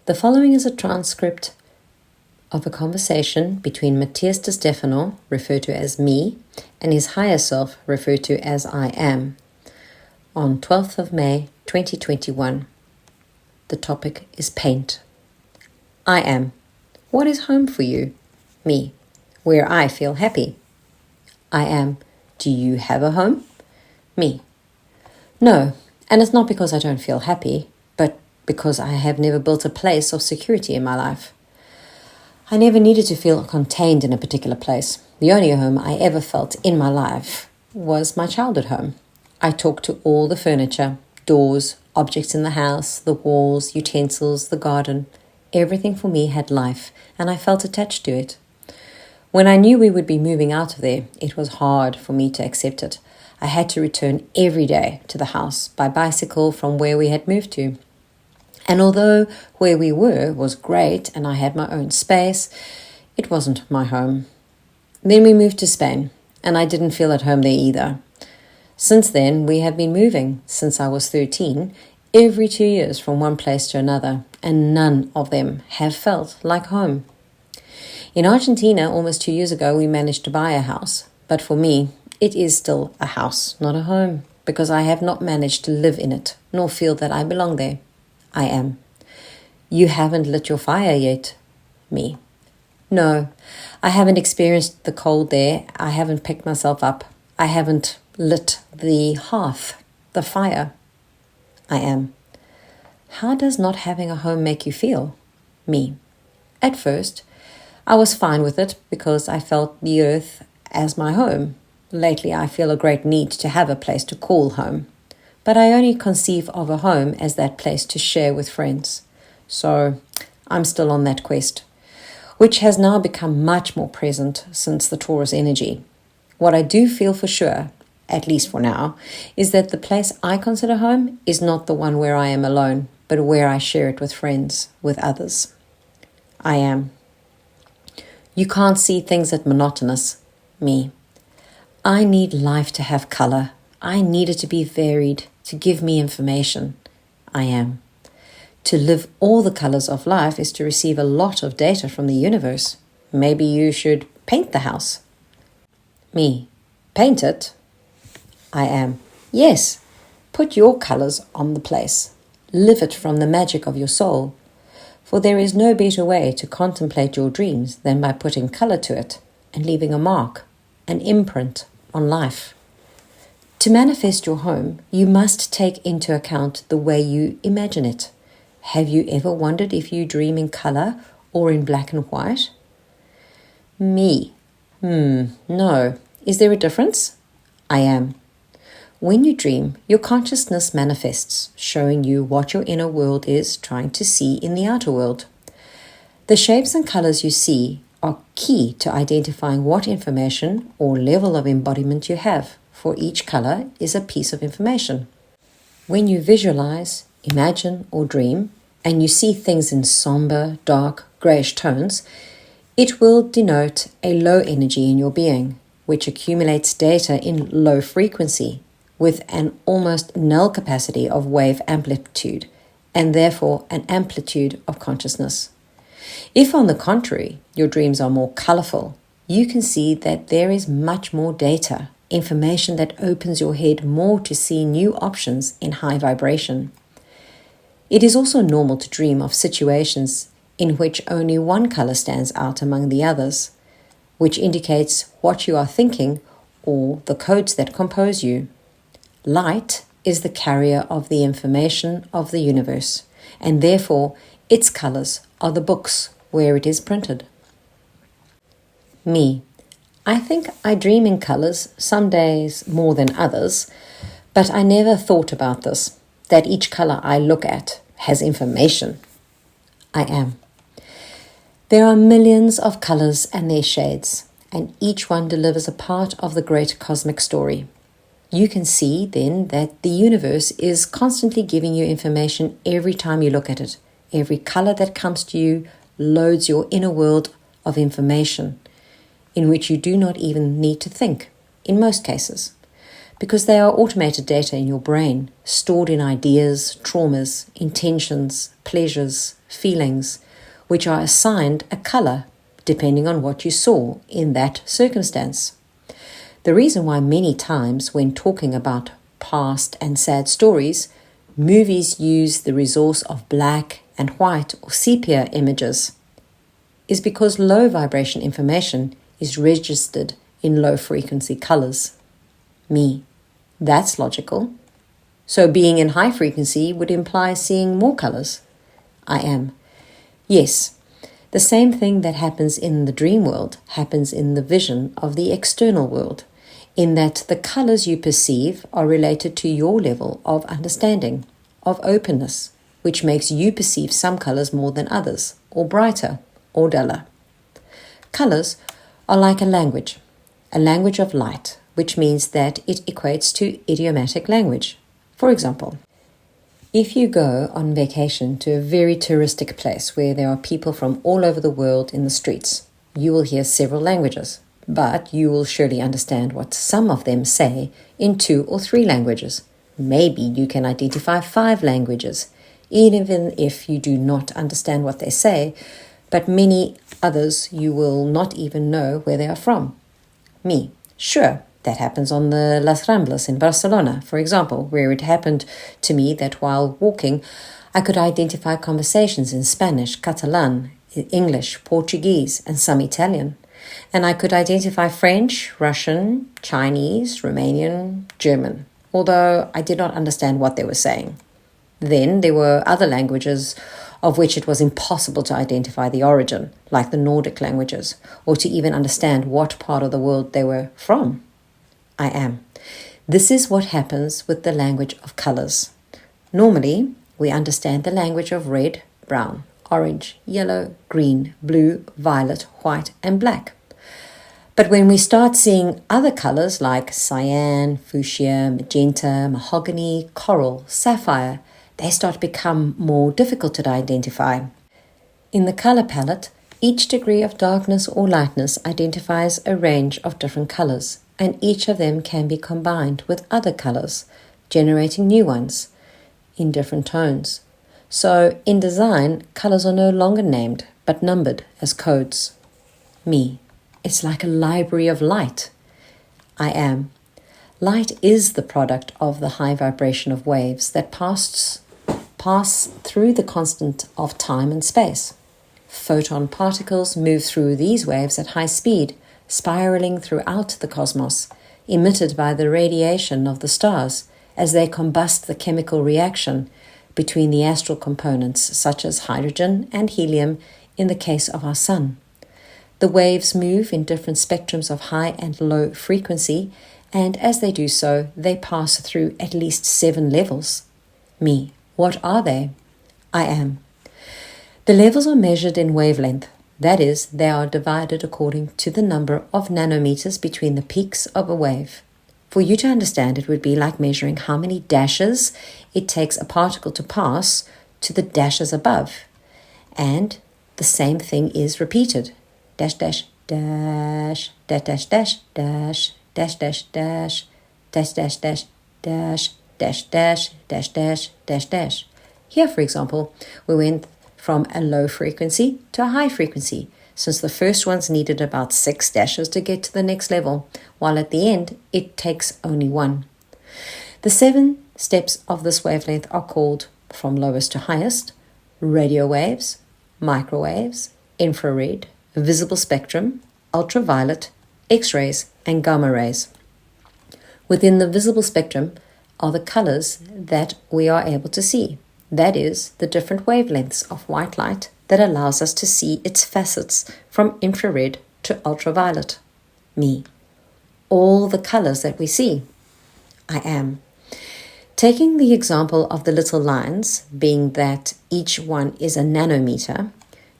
The following is a transcript of a conversation between Matías De Stefano, referred to as me, and his higher self, referred to as I am, on 12th of May 2021. The topic is paint. I am. What is home for you? Me. Where I feel happy. I am. Do you have a home? Me. No, and it's not because I don't feel happy, but because I have never built a place of security in my life. I never needed to feel contained in a particular place. The only home I ever felt in my life was my childhood home. I talked to all the furniture, doors, objects in the house, the walls, utensils, the garden. Everything for me had life, and I felt attached to it. When I knew we would be moving out of there, it was hard for me to accept it. I had to return every day to the house by bicycle from where we had moved to. And although where we were was great and I had my own space, it wasn't my home. Then we moved to Spain, and I didn't feel at home there either. Since then, we have been moving, since I was 13, every 2 years from one place to another, and none of them have felt like home. In Argentina, almost 2 years ago, we managed to buy a house. But for me, it is still a house, not a home, because I have not managed to live in it, nor feel that I belong there. I am. You haven't lit your fire yet. Me. No, I haven't experienced the cold there. I haven't picked myself up. I haven't lit the hearth, the fire. I am. How does not having a home make you feel? Me. At first, I was fine with it because I felt the earth as my home. Lately, I feel a great need to have a place to call home. But I only conceive of a home as that place to share with friends. So I'm still on that quest, which has now become much more present since the Taurus energy. What I do feel for sure, at least for now, is that the place I consider home is not the one where I am alone, but where I share it with friends, with others. I am. You can't see things as monotonous. Me. I need life to have color. I need it to be varied, to give me information. I am. To live all the colors of life is to receive a lot of data from the universe. Maybe you should paint the house. Me. Paint it? I am. Yes. Put your colors on the place. Live it from the magic of your soul. For there is no better way to contemplate your dreams than by putting color to it and leaving a mark, an imprint on life. To manifest your home, you must take into account the way you imagine it. Have you ever wondered if you dream in color or in black and white? Me. No. Is there a difference? I am. When you dream, your consciousness manifests, showing you what your inner world is trying to see in the outer world. The shapes and colors you see are key to identifying what information or level of embodiment you have. For each color is a piece of information. When you visualize, imagine, or dream, and you see things in somber, dark, grayish tones, it will denote a low energy in your being, which accumulates data in low frequency, with an almost null capacity of wave amplitude, and therefore an amplitude of consciousness. If, on the contrary, your dreams are more colorful, you can see that there is much more data, information that opens your head more to see new options in high vibration. It is also normal to dream of situations in which only one color stands out among the others, which indicates what you are thinking or the codes that compose you. Light is the carrier of the information of the universe, and therefore its colors are the books where it is printed. Me. I think I dream in colors, some days more than others, but I never thought about this, that each color I look at has information. I am. There are millions of colors and their shades, and each one delivers a part of the great cosmic story. You can see then that the universe is constantly giving you information every time you look at it. Every color that comes to you loads your inner world of information, in which you do not even need to think, in most cases. because they are automated data in your brain, stored in ideas, traumas, intentions, pleasures, feelings, which are assigned a color depending on what you saw in that circumstance. The reason why many times when talking about past and sad stories, movies use the resource of black and white or sepia images is because low vibration information is registered in low frequency colors. Me. That's logical. So being in high frequency would imply seeing more colors. I am. Yes, the same thing that happens in the dream world happens in the vision of the external world, in that the colors you perceive are related to your level of understanding, of openness, which makes you perceive some colors more than others, or brighter, or duller. Colors are like a language of light, which means that it equates to idiomatic language. For example, if you go on vacation to a very touristic place where there are people from all over the world in the streets, you will hear several languages, but you will surely understand what some of them say in 2 or 3 languages. Maybe you can identify 5 languages, even if you do not understand what they say, but many others you will not even know where they are from. Me. Sure, that happens on the Las Ramblas in Barcelona, for example, where it happened to me that while walking, I could identify conversations in Spanish, Catalan, English, Portuguese, and some Italian. And I could identify French, Russian, Chinese, Romanian, German, although I did not understand what they were saying. Then there were other languages of which it was impossible to identify the origin, like the Nordic languages, or to even understand what part of the world they were from. I am. This is what happens with the language of colors. Normally, we understand the language of red, brown, orange, yellow, green, blue, violet, white, and black. But when we start seeing other colors like cyan, fuchsia, magenta, mahogany, coral, sapphire, they start to become more difficult to identify. In the color palette, each degree of darkness or lightness identifies a range of different colors, and each of them can be combined with other colors, generating new ones in different tones. So, in design, colors are no longer named, but numbered as codes. Me. It's like a library of light. I am. Light is the product of the high vibration of waves that pass through the constant of time and space. Photon particles move through these waves at high speed, spiraling throughout the cosmos, emitted by the radiation of the stars as they combust the chemical reaction between the astral components such as hydrogen and helium in the case of our sun. The waves move in different spectrums of high and low frequency, and as they do so, they pass through at least 7 levels. Me. What are they? I am. The levels are measured in wavelength. That is, they are divided according to the number of nanometers between the peaks of a wave. For you to understand, it would be like measuring how many dashes it takes a particle to pass to the dashes above. And the same thing is repeated. Dash, dash, dash, dash, dash, dash, dash, dash, dash, dash, dash, dash, dash, dash, dash, dash, dash, dash, dash, dash. Here, for example, we went from a low frequency to a high frequency, since the first ones needed about 6 dashes to get to the next level, while at the end, it takes only 1. The 7 steps of this wavelength are called, from lowest to highest, radio waves, microwaves, infrared, visible spectrum, ultraviolet, X-rays, and gamma rays. Within the visible spectrum are the colors that we are able to see. That is, the different wavelengths of white light that allows us to see its facets from infrared to ultraviolet. Me. All the colors that we see. I am. Taking the example of the little lines, being that each one is a nanometer,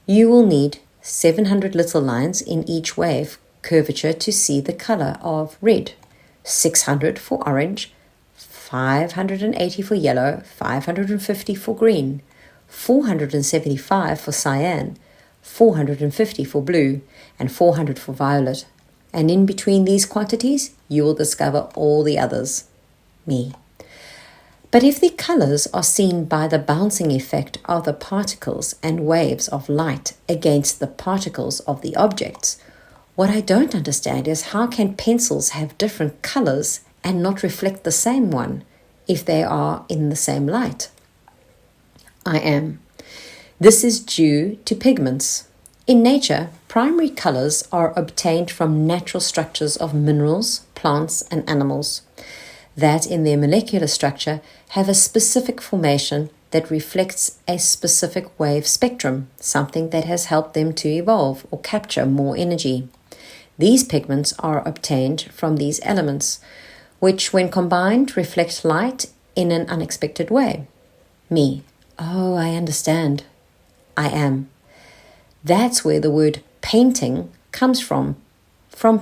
you will need 700 little lines in each wave curvature to see the color of red, 600 for orange, 580 for yellow, 550 for green, 475 for cyan, 450 for blue, and 400 for violet. And in between these quantities, you will discover all the others. Me. But if the colors are seen by the bouncing effect of the particles and waves of light against the particles of the objects, what I don't understand is how can pencils have different colors and not reflect the same one if they are in the same light? I am. This is due to pigments. In nature, primary colors are obtained from natural structures of minerals, plants, and animals that in their molecular structure have a specific formation that reflects a specific wave spectrum, something that has helped them to evolve or capture more energy. These pigments are obtained from these elements, which when combined reflect light in an unexpected way. Me. Oh, I understand. I am. That's where the word painting comes from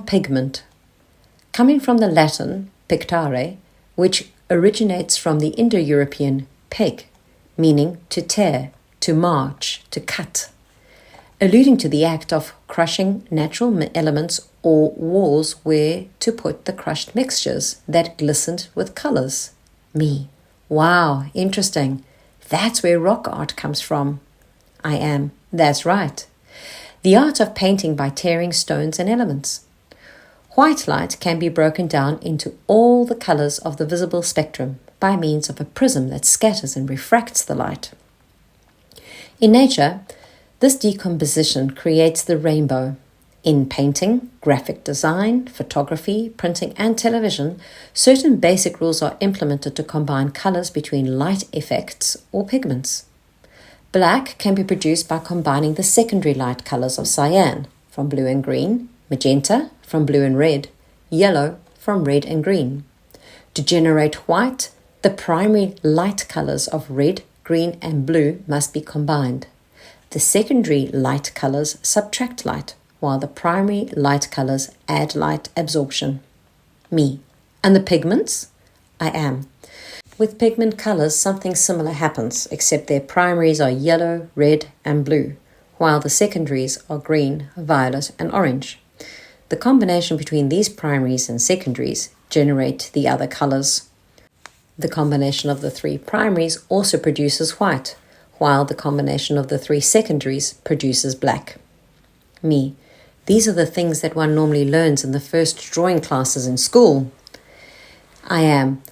pigment. Coming from the Latin pictare, which originates from the Indo-European peg, meaning to tear, to march, to cut, alluding to the act of crushing natural elements or walls where to put the crushed mixtures that glistened with colors. Me. Wow, interesting. That's where rock art comes from. I am. That's right. The art of painting by tearing stones and elements. White light can be broken down into all the colors of the visible spectrum by means of a prism that scatters and refracts the light. In nature, this decomposition creates the rainbow. In painting, graphic design, photography, printing, and television, certain basic rules are implemented to combine colors between light effects or pigments. Black can be produced by combining the secondary light colors of cyan from blue and green, magenta from blue and red, yellow from red and green. To generate white, the primary light colors of red, green, and blue must be combined. The secondary light colors subtract light, while the primary light colors add light absorption. Me. And the pigments? I am. With pigment colors, something similar happens, except their primaries are yellow, red, and blue, while the secondaries are green, violet, and orange. The combination between these primaries and secondaries generate the other colors. The combination of the three primaries also produces white, while the combination of the three secondaries produces black. Me. These are the things that one normally learns in the first drawing classes in school. I am.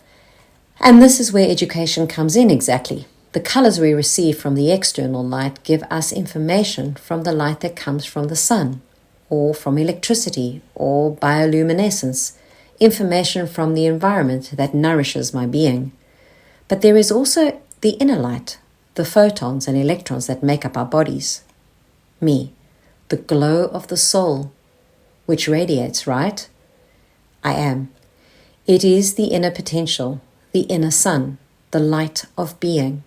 And this is where education comes in exactly. The colors we receive from the external light give us information from the light that comes from the sun, or from electricity, or bioluminescence, information from the environment that nourishes my being. But there is also the inner light, the photons and electrons that make up our bodies. Me, the glow of the soul, which radiates, right? I am. It is the inner potential, the inner sun, the light of being.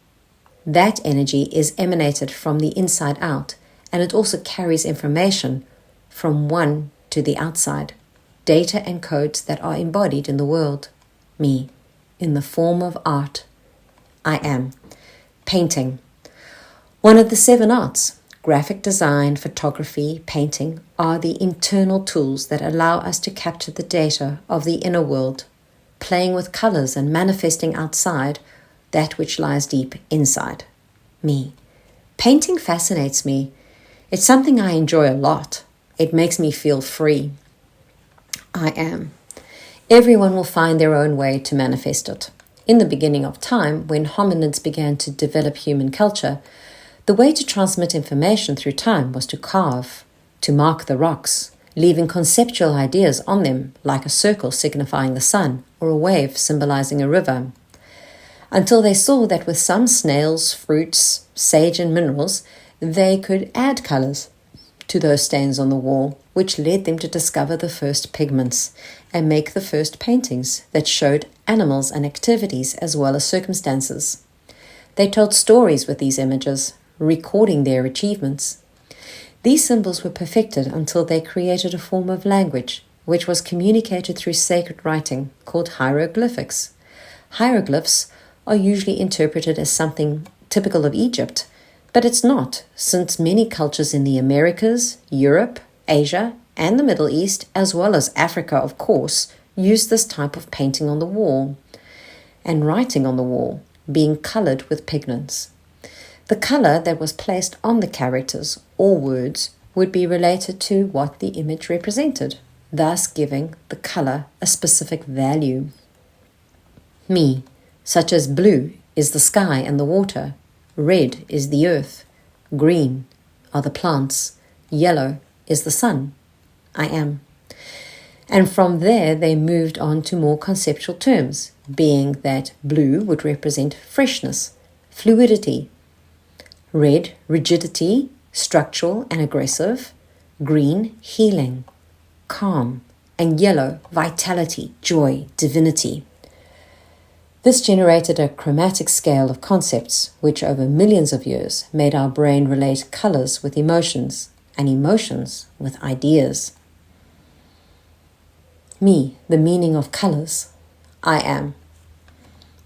That energy is emanated from the inside out, and it also carries information from one to the outside, data and codes that are embodied in the world. Me, in the form of art. I am. Painting. One of the 7 arts, graphic design, photography, painting, are the internal tools that allow us to capture the data of the inner world, playing with colors and manifesting outside that which lies deep inside. Me. Painting fascinates me. It's something I enjoy a lot. It makes me feel free. I am. Everyone will find their own way to manifest it. In the beginning of time, when hominids began to develop human culture, the way to transmit information through time was to carve, to mark the rocks, leaving conceptual ideas on them, like a circle signifying the sun or a wave symbolizing a river. Until they saw that with some snails, fruits, sage, and minerals, they could add colors to those stains on the wall, which led them to discover the first pigments and make the first paintings that showed animals and activities as well as circumstances. They told stories with these images, recording their achievements. These symbols were perfected until they created a form of language, which was communicated through sacred writing called hieroglyphics. Hieroglyphs are usually interpreted as something typical of Egypt, but it's not, since many cultures in the Americas, Europe, Asia, and the Middle East, as well as Africa, of course, use this type of painting on the wall. and writing on the wall being colored with pigments. The color that was placed on the characters or words would be related to what the image represented, thus giving the color a specific value. Me, such as blue is the sky and the water, red is the earth, green are the plants, yellow is the sun. I am. And from there they moved on to more conceptual terms, being that blue would represent freshness, fluidity, red, rigidity, structural and aggressive, green, healing, calm, and yellow, vitality, joy, divinity. This generated a chromatic scale of concepts, which over millions of years made our brain relate colors with emotions and emotions with ideas. Me, the meaning of colors. I am.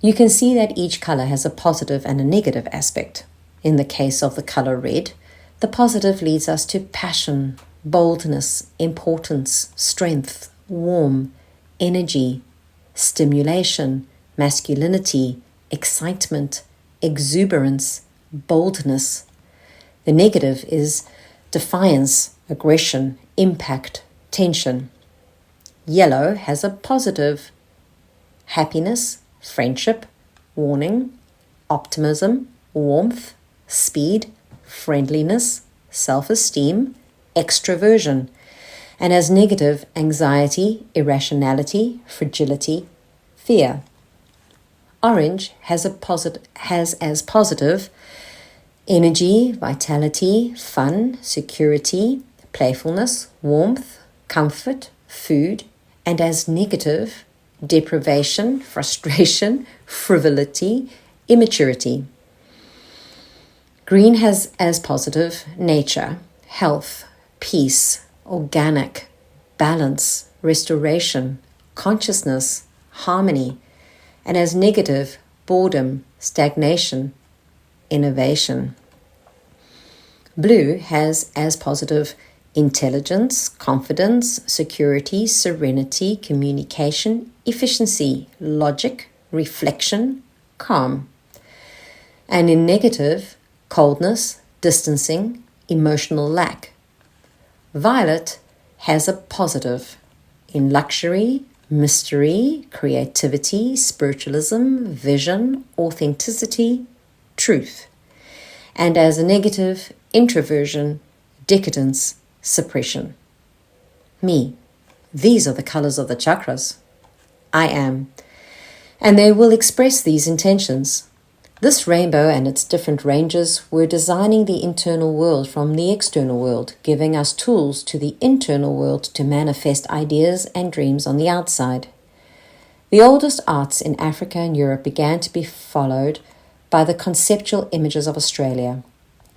You can see that each color has a positive and a negative aspect. In the case of the color red, the positive leads us to passion, boldness, importance, strength, warmth, energy, stimulation, masculinity, excitement, exuberance, boldness. The negative is defiance, aggression, impact, tension. Yellow has a positive happiness, friendship, warning, optimism, warmth, speed, friendliness, self-esteem, extroversion, and as negative anxiety, irrationality, fragility, fear. Orange has as positive energy, vitality, fun, security, playfulness, warmth, comfort, food, and as negative deprivation, frustration, frivolity, immaturity. Green has as positive nature, health, peace, organic, balance, restoration, consciousness, harmony, and as negative boredom, stagnation, innovation. Blue has as positive intelligence, confidence, security, serenity, communication, efficiency, logic, reflection, calm. And in negative, coldness, distancing, emotional lack. Violet has a positive in luxury, mystery, creativity, spiritualism, vision, authenticity, truth. And as a negative, introversion, decadence, suppression. Me. These are the colors of the chakras. I am. And they will express these intentions. This rainbow and its different ranges were designing the internal world from the external world, giving us tools to the internal world to manifest ideas and dreams on the outside. The oldest arts in Africa and Europe began to be followed by the conceptual images of Australia.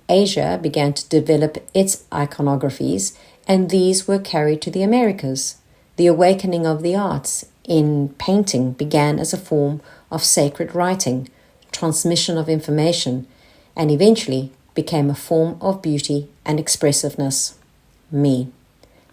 Asia began to develop its iconographies, and these were carried to the Americas. The awakening of the arts in painting began as a form of sacred writing, transmission of information, and eventually became a form of beauty and expressiveness. Me.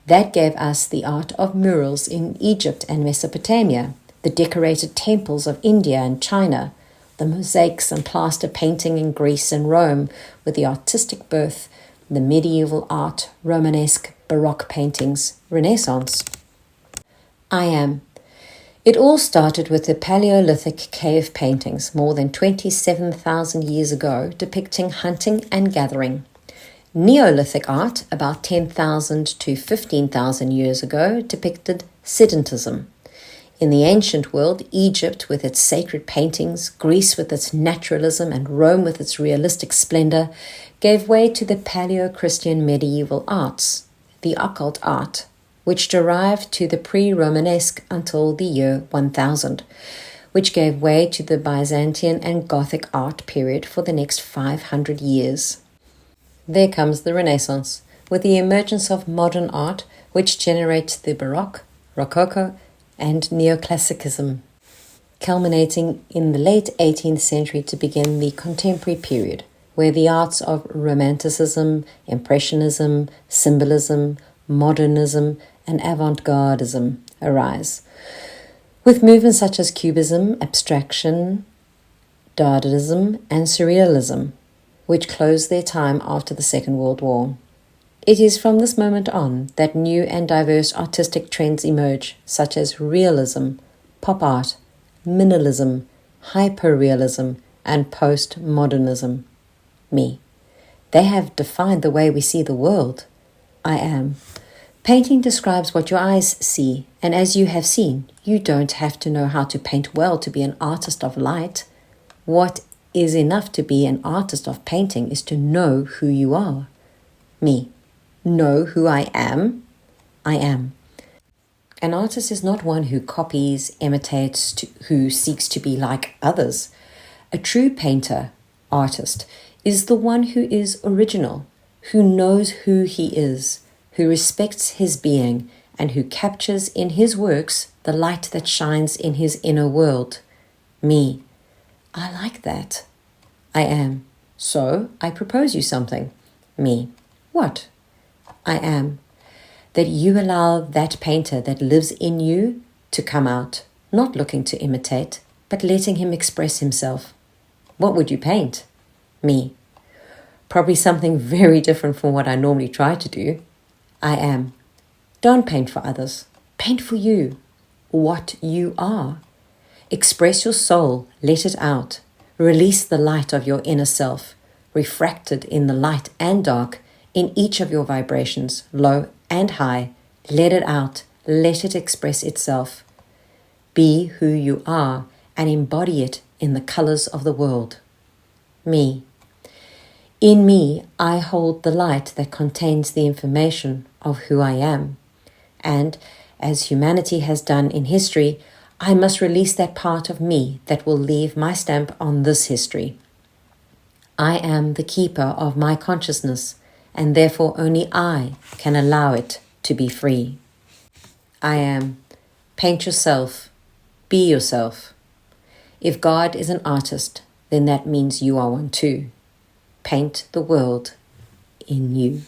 That gave us the art of murals in Egypt and Mesopotamia, the decorated temples of India and China, the mosaics and plaster painting in Greece and Rome, with the artistic birth, the medieval art, Romanesque, Baroque paintings, Renaissance. I am. It all started with the Paleolithic cave paintings more than 27,000 years ago, depicting hunting and gathering. Neolithic art, about 10,000 to 15,000 years ago, depicted sedentism. In the ancient world, Egypt with its sacred paintings, Greece with its naturalism, and Rome with its realistic splendor gave way to the Paleo-Christian medieval arts, the occult art, which derived to the pre-Romanesque until the year 1000, which gave way to the Byzantine and Gothic art period for the next 500 years. There comes the Renaissance, with the emergence of modern art, which generates the Baroque, Rococo, and Neoclassicism, culminating in the late 18th century to begin the contemporary period, where the arts of Romanticism, Impressionism, Symbolism, Modernism, and Avant-Gardism arise. With movements such as Cubism, Abstraction, Dadaism, and Surrealism, which closed their time after the Second World War. It is from this moment on that new and diverse artistic trends emerge, such as realism, pop art, minimalism, hyperrealism, and postmodernism. Me. They have defined the way we see the world. I am. Painting describes what your eyes see, and as you have seen, you don't have to know how to paint well to be an artist of light. What is enough to be an artist of painting is to know who you are. Me. Know who I am? I am. An artist is not one who copies, imitates, who seeks to be like others. A true painter, artist, is the one who is original, who knows who he is, who respects his being, and who captures in his works the light that shines in his inner world. Me. I like that. I am. So I propose you something. Me. What? I am. That you allow that painter that lives in you to come out, not looking to imitate, but letting him express himself. What would you paint? Me. Probably something very different from what I normally try to do. I am. Don't paint for others. Paint for you. What you are. Express your soul. Let it out. Release the light of your inner self, refracted in the light and dark, in each of your vibrations, low and high. Let it out. Let it express itself. Be who you are and embody it in the colors of the world. Me. In me, I hold the light that contains the information of who I am. And, as humanity has done in history, I must release that part of me that will leave my stamp on this history. I am the keeper of my consciousness, and therefore only I can allow it to be free. I am. Paint yourself. Be yourself. If God is an artist, then that means you are one too. Paint the world in you.